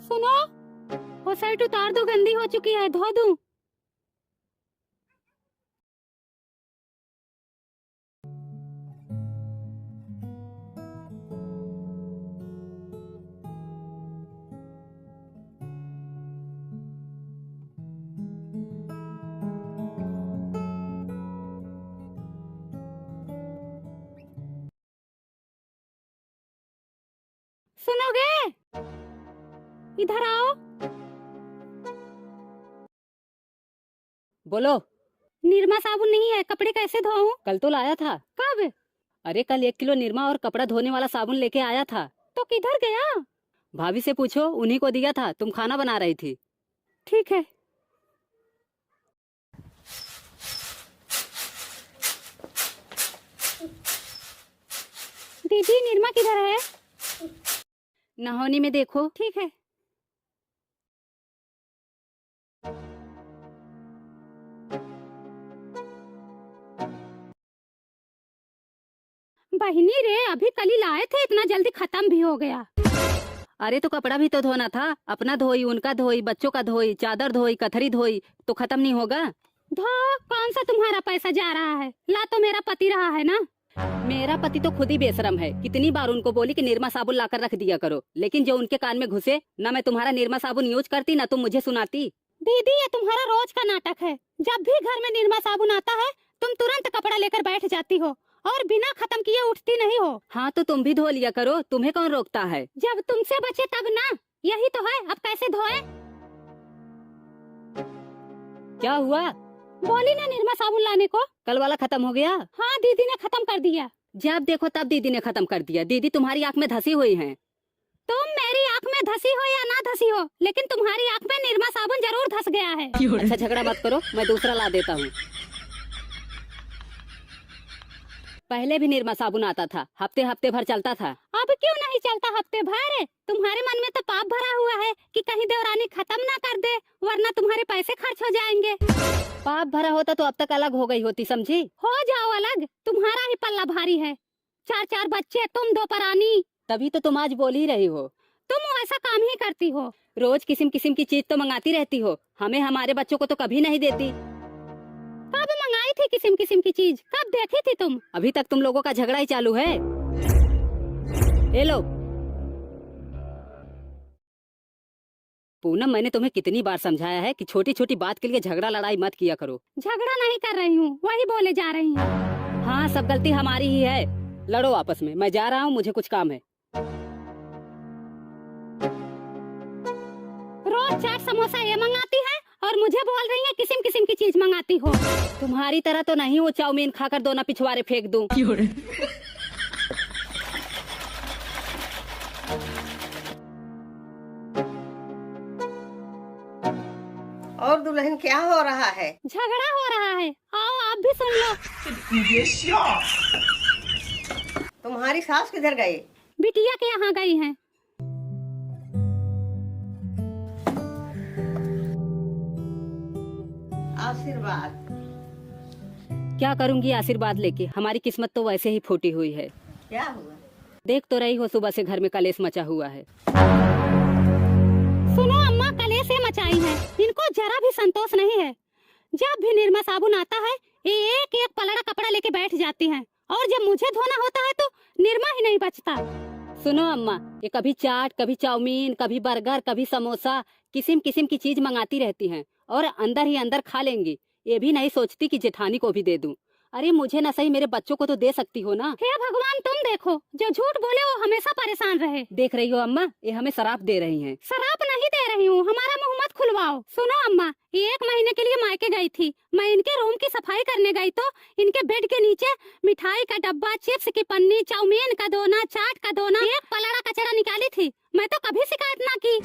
सुनो, वो शर्ट उतार दो, गंदी हो चुकी है, धो दूं? सुनोगे? इधर आओ। बोलो। निरमा साबुन नहीं है, कपड़े कैसे धोऊं? कल तो लाया था। कब? अरे कल 1 किलो निरमा और कपड़ा धोने वाला साबुन लेके आया था। तो किधर गया? भाभी से पूछो, उन्हीं को दिया था, तुम खाना बना रही थी। ठीक है। दीदी, निरमा किधर है? नहाने में देखो। ठीक है। बहिनी रे, अभी कल ही लाए थे, इतना जल्दी खत्म भी हो गया। अरे तो कपड़ा भी तो धोना था, अपना धोई, उनका धोई, बच्चों का धोई, चादर धोई, कथरी धोई, तो खत्म नहीं होगा? धो, कौन सा तुम्हारा पैसा जा रहा है? ला तो मेरा पति रहा है ना। मेरा पति तो खुद ही बेशरम है। कितनी बार उनको बोली कि निरमा साबुन लाकर रख दिया करो, लेकिन जो उनके कान में घुसे ना, मैं तुम्हारा निरमा साबुन यूज करती ना तुम मुझे सुनाती। दीदी, ये तुम्हारा रोज का नाटक है। जब भी घर में निरमा साबुन आता है, तुम तुरंत कपड़ा लेकर बैठ जाती हो और बिना खत्म किए उठती नहीं हो। हाँ तो तुम भी धो लिया करो, तुम्हें कौन रोकता है? जब तुमसे बचे तब ना। यही तो है, अब कैसे धोए? क्या हुआ? बोली ना निरमा साबुन लाने को। कल वाला खत्म हो गया? हाँ, दीदी ने खत्म कर दिया। जब देखो तब दीदी ने खत्म कर दिया। दीदी तुम्हारी आँख में धसी हुई है। तुम मेरी आँख में धसी हो या ना धसी हो, लेकिन तुम्हारी आँख में निरमा साबुन जरूर धस गया है। अच्छा झगड़ा मत करो, मैं दूसरा ला देता हूँ। पहले भी निरमा साबुन आता था, हफ्ते हफ्ते भर चलता था। अब क्यों नहीं चलता हफ्ते भर? तुम्हारे मन में तो पाप भरा हुआ है कि कहीं देवरानी खत्म ना कर दे, वरना तुम्हारे पैसे खर्च हो जाएंगे। पाप भरा होता तो अब तक अलग हो गई होती, समझी? हो जाओ अलग, तुम्हारा ही पल्ला भारी है। 4 बच्चे, तुम 2 परानी। तभी तो तुम आज बोल ही रही हो। तुम ऐसा काम ही करती हो। रोज किस्म किस्म की चीज तो मंगाती रहती हो, हमें हमारे बच्चों को तो कभी नहीं देती। कब मंगाई थी किस्म किस्म की चीज? कब देखी थी तुम? अभी तक तुम लोगों का झगड़ा ही चालू है। ये लो पूनम, मैंने तुम्हें कितनी बार समझाया है कि छोटी छोटी बात के लिए झगड़ा लड़ाई मत किया करो। झगड़ा नहीं कर रही हूँ, वही बोले जा रही हूँ। हाँ, सब गलती हमारी ही है। लड़ो आपस में, मैं जा रहा हूँ, मुझे कुछ काम है। रोज चाट समोसा ये मंगाती है और मुझे बोल रही है किस्म किस्म की चीज मंगाती हो। तुम्हारी तरह तो नहीं वो चाउमीन खाकर दोना पिछवाड़े फेंक दूं। और दुल्हन, क्या हो रहा है? झगड़ा हो रहा है, आओ आप भी सुन लो। तुम्हारी सास किधर गई? बिटिया के यहाँ गई हैं। आशीर्वाद। क्या करूंगी आशीर्वाद लेके, हमारी किस्मत तो वैसे ही फूटी हुई है। क्या हुआ? देख तो रही हो, सुबह से घर में कलेश मचा हुआ है। सुनो अम्मा, कलेश से मचाई है, इनको जरा भी संतोष नहीं है। जब भी निरमा साबुन आता है, एक एक पलड़ा कपड़ा लेके बैठ जाती हैं, और जब मुझे धोना होता है तो निरमा ही नहीं बचता। सुनो अम्मा, ये कभी चाट, कभी चाउमीन, कभी बर्गर, कभी समोसा, किस्म किस्म की चीज मंगाती रहती हैं और अंदर ही अंदर खा लेंगी। ये भी नहीं सोचती कि जेठानी को भी दे दूं। अरे मुझे ना सही, मेरे बच्चों को तो दे सकती हो ना। हे भगवान, तुम देखो, जो झूठ बोले वो हमेशा परेशान रहे। देख रही हो अम्मा, ये हमें शराप दे रही हैं। शराप नहीं दे रही हूँ, हमारा मुंह मत खुलवाओ। सुनो अम्मा, 1 महीने के लिए मायके गई थी, मैं इनके रूम की सफाई करने गई तो इनके बेड के नीचे मिठाई का डब्बा, चिप्स की पन्नी, चाउमीन का दोना, चाट का दोना, एक पलड़ा कचरा निकाली थी। मैं तो कभी शिकायत ना की।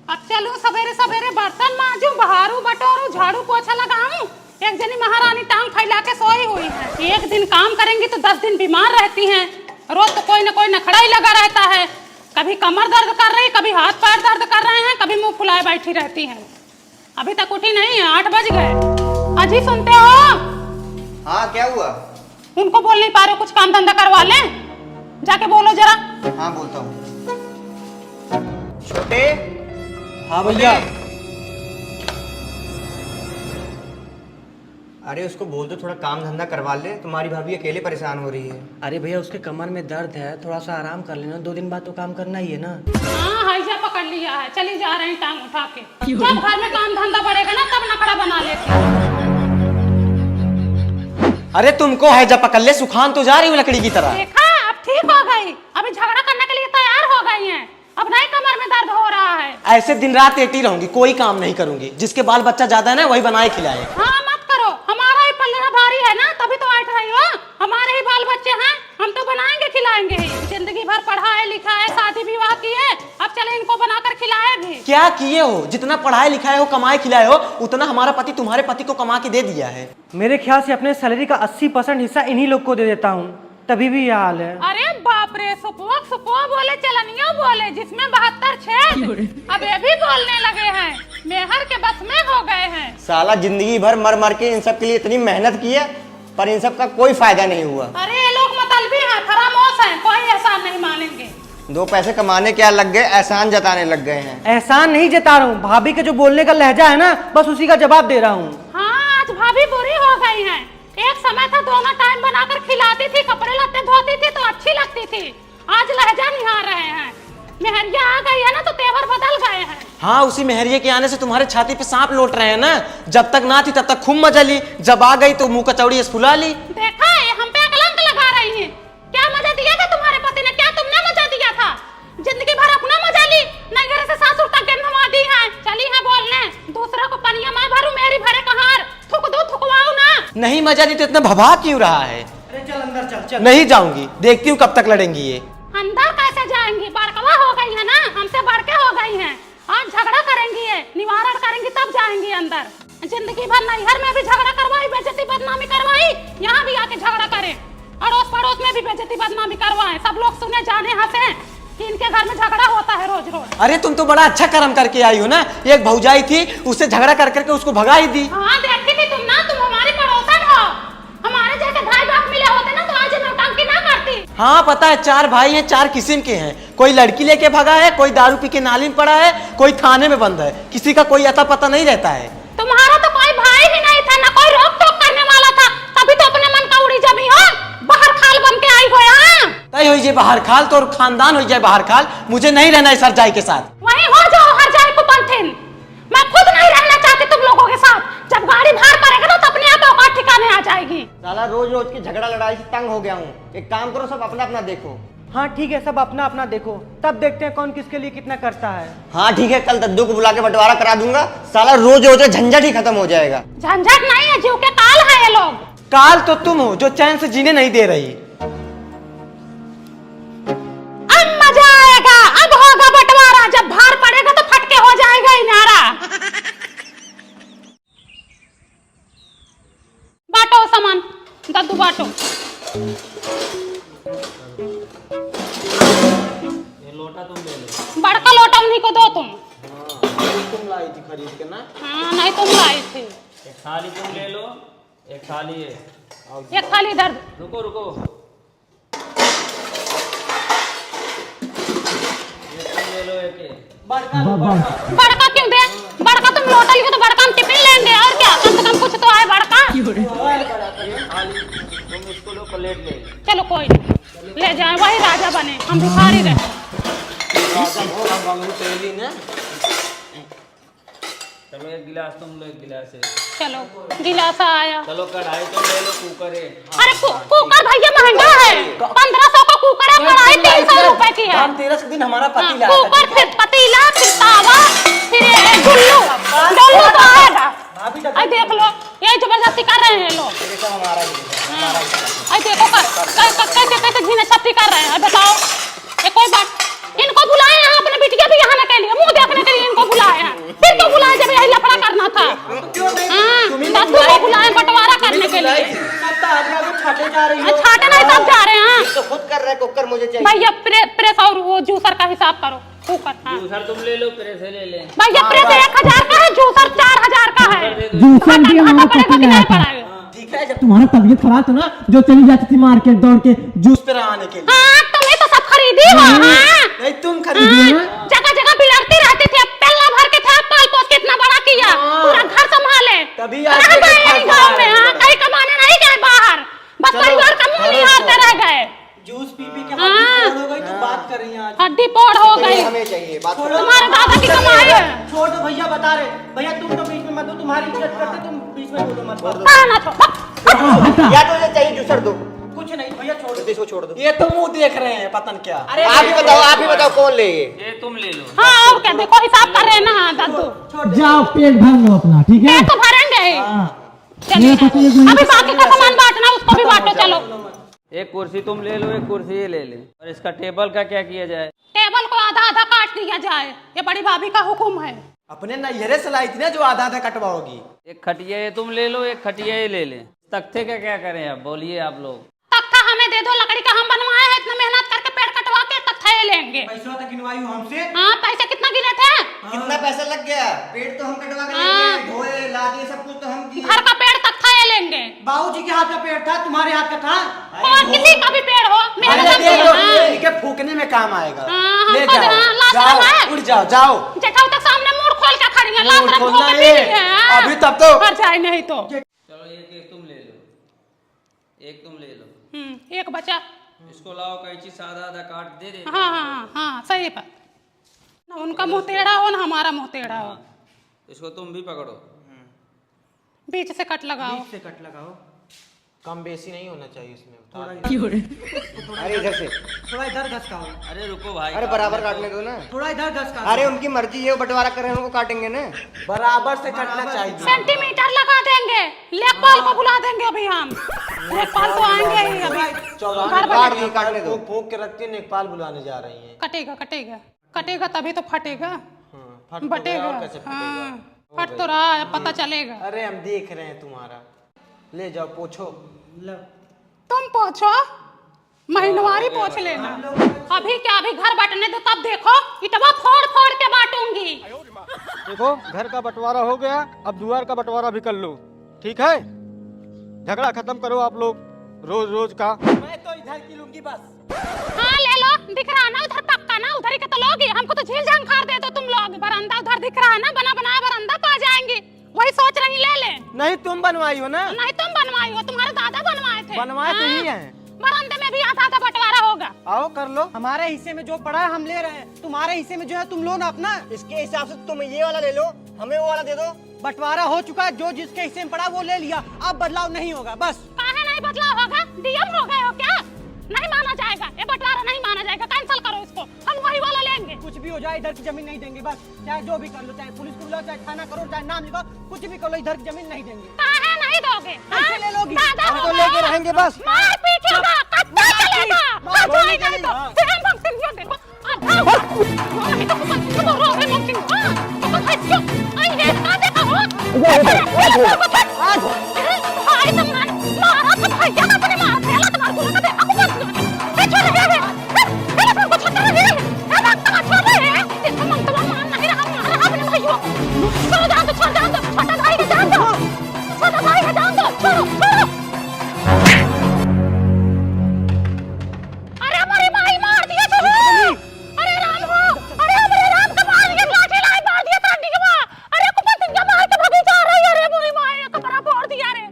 अब चलूं सवेरे सवेरे बर्तन मांजूं, बहारू बटोरूं, झाड़ू पोछा लगाऊं। एक जनी महारानी टांग फैला के सोई हुई है। एक दिन काम करेंगी तो 10 दिन बीमार रहती हैं। रोज तो कोई न कोई नखड़ा ही लगा रहता है। कभी कमर दर्द कर रही, कभी हाथ पैर दर्द कर रहे हैं, कभी मुंह फुलाए बैठी रहती हैं। अभी तक उठी नहीं है, 8 बज गए। अजी सुनते हो? हाँ, क्या हुआ? उनको बोल नहीं पा रहे, कुछ काम धंधा करवा लें। जाके बोलो जरा। हाँ बोलता हूँ। छोटे। हाँ भैया। अरे उसको बोल दो थोड़ा काम धंधा करवा ले, तुम्हारी भाभी अकेले परेशान हो रही है। अरे भैया उसके कमर में दर्द है, थोड़ा सा आराम कर लेना, 2 दिन बाद तो काम करना ही है ना। हाँ हैजा पकड़ लिया है, चली जा रहे हैं टांग उठा के। जब घर में काम धंधा बढ़ेगा ना तब नखरा बना लेती। अरे तुमको है जब पकड़ ले, सुखान तो जा रही हूँ लकड़ी की तरह। देखा अब ठीक हो गई, अभी झगड़ा करने के लिए तैयार हो गई हैं। अब नहीं कमर में दर्द हो रहा है। ऐसे दिन रात लेटी रहूंगी, कोई काम नहीं करूंगी। जिसके बाल बच्चा ज्यादा है ना वही बनाए खिलाए। हाँ मत करो, हमारा ही पल्ला भारी है ना, तभी तो बैठ रही हो। हमारे ही बाल बच्चे हैं, हम तो बनाएंगे खिलाएंगे ही। जिंदगी भर पढ़ाए लिखाए शादी विवाह किए, अब चले इनको बनाकर खिलाए भी। क्या किए हो? जितना पढ़ाए लिखाए हो कमाए खिलाए हो उतना हमारा पति तुम्हारे पति को कमा के दे दिया है। मेरे ख्याल से अपने सैलरी का 80% हिस्सा इन्हीं लोग को दे देता हूँ, तभी भी यह हाल है। अरे बाप रे, सुपुआ बोले चलनियो बोले, जिसमें 72 छेद। अब ये भी बोलने लगे हैं, मेहर के बस में हो गए हैं। साला जिंदगी भर मर मर के इन सब के लिए इतनी मेहनत की है, पर इन सब का कोई फायदा नहीं हुआ। अरे ये लोग मतलबी हैं, फरामोश हैं, कोई एहसान नहीं मानेंगे। 2 पैसे कमाने क्या लग गए, एहसान जताने लग गए हैं। एहसान नहीं जता रहा हूँ, भाभी के जो बोलने का लहजा है ना, बस उसी का जवाब दे रहा हूँ। हाँ आज भाभी बुरी हो गई हैं। एक समय था दोनों टाइम बनाकर खिलाती थी, कपड़े लत्ते धोती थी तो अच्छी लगती थी। आज लहजा निहार रहे हैं। मेहरिया आ गई है ना तो तेवर बदल गए हैं। हाँ उसी मेहरिये के आने से तुम्हारे छाती पे सांप लौट रहे हैं ना। जब तक ना थी तब तक खूब मजा ली, जब आ गई तो मुंह कचौड़ी फुला ली। देखा है हम पे कलंक लगा रही है। क्या मजा दिया था तुम्हारे पति ने, क्या तुमने मजा दिया था? जिंदगी भर अपना मजा ली, नहीं घर से सासुर तक गंधवा दी है। चली है बोलने, दूसरा को पनिया मैं भरू मेरी भरे कहार, थुक दो थुकवाओ ना। नहीं मजा दी तो इतना भभा क्यों रहा है? अरे चल अंदर चल। नहीं जाऊंगी, देखती हूँ कब तक लड़ेंगी ये। अंदर कैसे जाएंगी, बड़कवा हो गई है ना, हमसे बढ़ के हो गई हैं। आज झगड़ा करेंगी ये, निवारण करेंगी तब जाएंगी अंदर। जिंदगी भर नैहर में भी झगड़ा करवाई, बेइज्जती बदनामी करवाई, यहाँ भी आके झगड़ा करे। अड़ोस पड़ोस में भी बेइज्जती बदनामी करवाए, सब लोग सुने जाने हंसे कि इनके घर में झगड़ा होता है रोज रोज। अरे तुम तो बड़ा अच्छा कर्म करके आई हो ना। एक भौजाई थी, उससे झगड़ा कर करके उसको भगा ही दी। हाँ देखती थी तुम ना, तुम हमारी पड़ोसन हो। हमारे जैसे भाई बाप मिले होते ना तो आज नौटंकी ना करती। हाँ पता है, 4 भाई हैं, 4 किस्म के हैं। कोई लड़की लेके भगा है, कोई दारू पी के नाली में पड़ा है, कोई थाने में बंद है। किसी का कोई अता पता नहीं रहता है। तुम्हारा तो कोई भाई ही नहीं था, ना कोई रोक टोक करने वाला था, तभी तो अपने मन का उड़ी जमी हो, बाहर खाल बन के आई हो। यहाँ तय हो जाए बाहर खाल तो, और खानदान हो जाए बाहर खाल। मुझे नहीं रहना है सरजाई के साथ। वहीं हो जाओ हर जाए को पंथिन। मैं खुद नहीं रहना चाहती तुम लोगों के साथ। जब गाड़ी भार पड़ेगा ना तो अपने आप औकात ठिकाने आ जाएगी। साला रोज रोज की झगड़ा लड़ाई से तंग हो गया हूँ। एक काम करो, सब अपना अपना देखो। हाँ ठीक है, सब अपना अपना देखो, तब देखते हैं कौन किसके लिए कितना करता है। हाँ ठीक है, कल दद्दू को बुला के बंटवारा करा दूंगा। साला रोज रोज झंझट ही खत्म हो जाएगा। झंझट नहीं है, जीव के काल है ये लोग। काल तो तुम हो जो चैन से जीने नहीं दे रही। अब मजा आएगा, अब होगा बंटवारा। जब भार पड़ेगा तो फटके हो जाएगा इनारा। बांटो सामान, दद्दू बांटो। ये लोटा तुम ले लो। बड़का लोटा उन्हीं को दो तुम। तुम लाई थी खरीद के ना। हाँ नहीं तुम लाई थी। एक थाली तुम ले लो, एक थाली है। एक थाली इधर। रुको रुको, ये तुम ले लो एक। बड़का क्यों दे? बड़का तुम लोटा लियो तो बड़का हम टिफिन लेंगे और क्या, कम से कम कुछ तो आए बड़का। थाली तुम इसको लो, प्लेट ले। चलो कोई नहीं, ले जाए, वही राजा बने, हम भिखारी रहे। चलो एक गिलास तुम लो, एक गिलास है। चलो गिलासा आया। चलो कढ़ाई तुम ले लो, कुकर है। अरे कुकर भैया महंगा है, 1500 का कुकर है, कढ़ाई 300 रुपए की है। 13 दिन हमारा हाँ, पति लाया कुकर फिर पतीला फिर तावा फिर ये डुल्लू तो आएगा। आई देख लो, ये जबरदस्ती कर रहे हैं लोग। आई देखो कैसे कैसे झीने छत्ती कर रहे हैं। बताओ ये कोई बात? इनको बुलाए हैं अपने बिटिया भी यहाँ के लिए, मुंह देखने के लिए इनको बुलाए हैं। फिर क्यों बुलाए जब यही लफड़ा करना था? दद्दू को बुलाए बंटवारा करने के लिए। छाटे नहीं सब जा रहे हैं। तो खुद कर रहे कुकर मुझे चाहिए। भैया प्रेस और वो जूसर का हिसाब करो। कुकर हाँ। जूसर तुम ले लो, प्रेस ले ले। भैया प्रेस 1000 का है, जूसर 4000 का है। जूसर भी हमारा पड़ेगा कि नहीं पड़ेगा? ठीक है, जब तुम्हारा तबीयत खराब था ना, जो चली जाती थी मार्केट दौड़ के जूस पे आने के लिए। हाँ तुम्हें खरीदी हो हाँ? नहीं तुम खरीदी ना। जगह जगह बिलड़ती रहती थी, अब पल्ला भर के था, पाल पोस के इतना बड़ा किया, पूरा घर संभाले। तभी रह आज गए यहीं गाँव में, हाँ, कहीं कमाने नहीं गए बाहर, बस परिवार का मुंह निहारते रह गए। जूस पी पी के हड्डी फोड़ हो गई, तुम बात कर रही हैं आज। हड्डी पोड़ हो गई, हमें चाहिए बात करो। तुम्हारे दादा की कमाई है। छोड़ दो भैया, बता रहे भैया, तुम तो बीच में मत दो, तुम्हारी इज्जत करते, तुम बीच में बोलो मत। ना छोड़, या तो उसे चाहिए जूसर दो। कुछ नहीं भैया, छोड़ दो, इसको छोड़ दो। ये तो मुंह देख रहे हैं पतन क्या। आप ही बताओ कौन ले ये? ये तुम ले लो। हाँ और क्या, देखो हिसाब कर रहे हैं ना दादू, जाओ पेट भर लो अपना, ठीक है। पेट तो भरेंगे ही। चलिए मेरे पति एक अभी बाकी का सामान बांटना, उसको भी बांटो। चलो एक कुर्सी तुम ले लो, एक कुर्सी ये ले ले। और इसका टेबल का क्या किया जाए? टेबल को आधा आधा काट दिया जाए, ये बड़ी भाभी का हुक्म है। अपने नैहरे से लाई थी ना जो आधा आधा कटवाओगी। एक खटिया ये तुम ले लो, एक खटिया ये ले ले। तख्ते का क्या करें अब बोलिए आप लोग। तख्ता हमें दे दो, लकड़ी का हम बनवाए हैं, इतना मेहनत करके पेड़ कटवा के तख्ता ये लेंगे। पैसा तक गिनवाई हो हमसे। हाँ पैसे कितना गिने थे? कितना पैसा लग गया? पेड़ तो हम कटवा के लेंगे, ढोए ला दिए, सब कुछ तो हम किए। घर का पेड़ तख्ता ये लेंगे। बाबूजी के हाथ का पेड़ था, तुम्हारे हाथ का था। और किसी का भी पेड़ हो, मेहनत अरे दे से दो, हाँ। इनके फूकने में काम आएगा। हाँ, ले हमको जाओ, हाँ, लाश जाओ, लगाए। उठ जाओ, जाओ। जेठाऊ तक सामने मुड़ खोल के खड़ी है, लात मुड़ रख खोलना के है। पी रही है, हाँ। अभी तब तो मर जाए नहीं तो। चलो एक तुम ले लो, एक तुम ले लो। एक बचा। इसको लाओ, कैंची सादा आधा काट दे दे। हाँ हाँ हाँ सही बात, ना उनका मुंह टेढ़ा हो ना हमारा मुंह टेढ़ा हो, इसको तुम भी पकड़ो। बीच से कट लगाओ। से कट लगाओ, कम बेसी नहीं होना चाहिए इसमें। अरे इधर से, थोड़ा इधर घस का हो। अरे रुको भाई, अरे बराबर काटने दो ना। थोड़ा इधर घस का। अरे उनकी मर्जी है, वो बंटवारा कर रहे हैं, उनको काटेंगे ना। बराबर से कटना चाहिए। सेंटीमीटर लगा देंगे, लेखपाल को बुला देंगे अभी हम, लेखपाल तो आएंगे ही अभी। घर काट बनेगा। दो, काटने दो। फूक के रखती है, नेकपाल बुलाने जा रही हैं। कटेगा कटेगा कटेगा तभी तो फटेगा, फट तो बटेगा। गया, और कैसे फटेगा? हाँ, फट तो रहा है, पता चलेगा। अरे हम देख रहे हैं तुम्हारा, ले जाओ पोछो। तुम पोछो, महीनवारी पोछ लेना। अभी क्या, अभी घर बटने दो तब देखो, इटवा फोड़ फोड़ के बांटूंगी। देखो घर का बंटवारा हो गया, अब द्वार का बंटवारा भी कर लो, ठीक है। झगड़ा खत्म करो आप लोग रोज रोज का। मैं तो इधर की लूंगी बस। हाँ ले लो, दिख रहा है ना उधर पक्का ना, उधर ही का तो लोगे। हमको तो झील झंखार दे दो तुम लोग, बरामदा उधर दिख रहा है ना, बना बनाया बरामदा पा जाएंगे, वही सोच रही ले ले। नहीं तुम बनवाई हो ना। नहीं तुम बनवाई हो, तुम्हारे दादा बनवाए थे। बनवाए तो ही हाँ, हैं। बरामदे में भी आधा आधा बंटवारा होगा। आओ कर लो, हमारे हिस्से में जो पड़ा है हम ले रहे हैं, तुम्हारे हिस्से में जो है तुम लो ना अपना। इसके हिसाब से तुम ये वाला ले लो, हमें वो वाला दे दो। बंटवारा हो चुका है, जो जिसके हिस्से में पड़ा वो ले लिया, अब बदलाव नहीं होगा बस। काहे नहीं बदलाव होगा? डीएम हो गए हो क्या? नहीं माना जाएगा, ये बंटवारा नहीं माना जाएगा, कैंसिल करो इसको, हम वही वाला लेंगे। कुछ भी हो जाए, इधर की जमीन नहीं देंगे बस। चाहे जो भी कर लो, चाहे पुलिस को बुलाओ, चाहे थाना करो, चाहे नाम लिखो, कुछ भी कर लो, इधर की जमीन नहीं देंगे। काहे नहीं दोगे? कैसे ले लोगी? दादा हम तो होगा। लेके रहेंगे बस। मार पीट होगा, कत्ता चलेगा, मार आ पीट जाएगा तो। हाँ। फिर हम सिंह यो देखो, आ नहीं तो कुछ तो रो है मुमकिन। तो भाई क्यों? आई है का देखा हो? आज भाई तुमने मारा तो भैया का अपने मार पहला तुम्हारे को का देखा कुछ ए छोड़ गया है पहले तुम को छोड़ रहे हैं ए वक्त का छोड़ रहे हैं इसको मन तो मान नहीं रहा मारा अपने भाइयों छोड़ जाओ तो छोड़ जाओ तो छोटा भाई का जान दो छोटा भाई का जान दो छोड़ो छोड़ो अरे हमारी माई मार दिया तो अरे राम हो अरे हमारे राम का मार दिया लाठी लाई मार दिया तांडी के मां अरे कुपन तिनका मार के भागी जा रही है अरे मोरी माई का बड़ा फोड़ दिया रे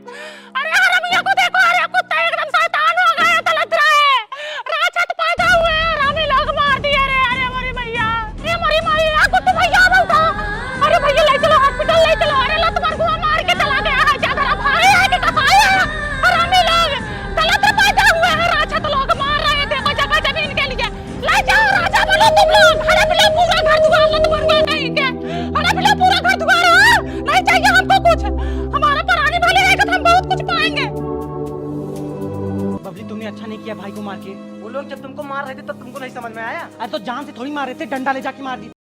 अरे हरामिया को देखो अरे कुत्ता एकदम शैतान हो गया तलत रहा है राछत पैदा हुए हरामी लोग मार दिए रे अरे मोरी भैया ये मोरी माई आ कुत्ता भैया बोलता अरे भैया ले चलो हॉस्पिटल ले चलो अरे लत मार को मार के चला गया है क्या तेरा भाई है कि कसाई है हरामी लोग तलत पैदा हुए हैं राछत लोग मार रहे हैं देखो जगह जमीन के लिए ले जाओ राजा बोलो तुम लोग हड़प लो पूरा घर दुआर लत मर गए नहीं के हड़प लो पूरा घर दुआर नहीं चाहिए हमको कुछ हमारा परानी वाले रहेगा तो हम बहुत कुछ पाएंगे बबली तुमने अच्छा नहीं किया भाई को मार के। वो लोग जब तुमको मार रहे थे तब तुमको नहीं समझ में आया? अरे तो जान से थोड़ी मार रहे थे, डंडा ले जाके मार दी।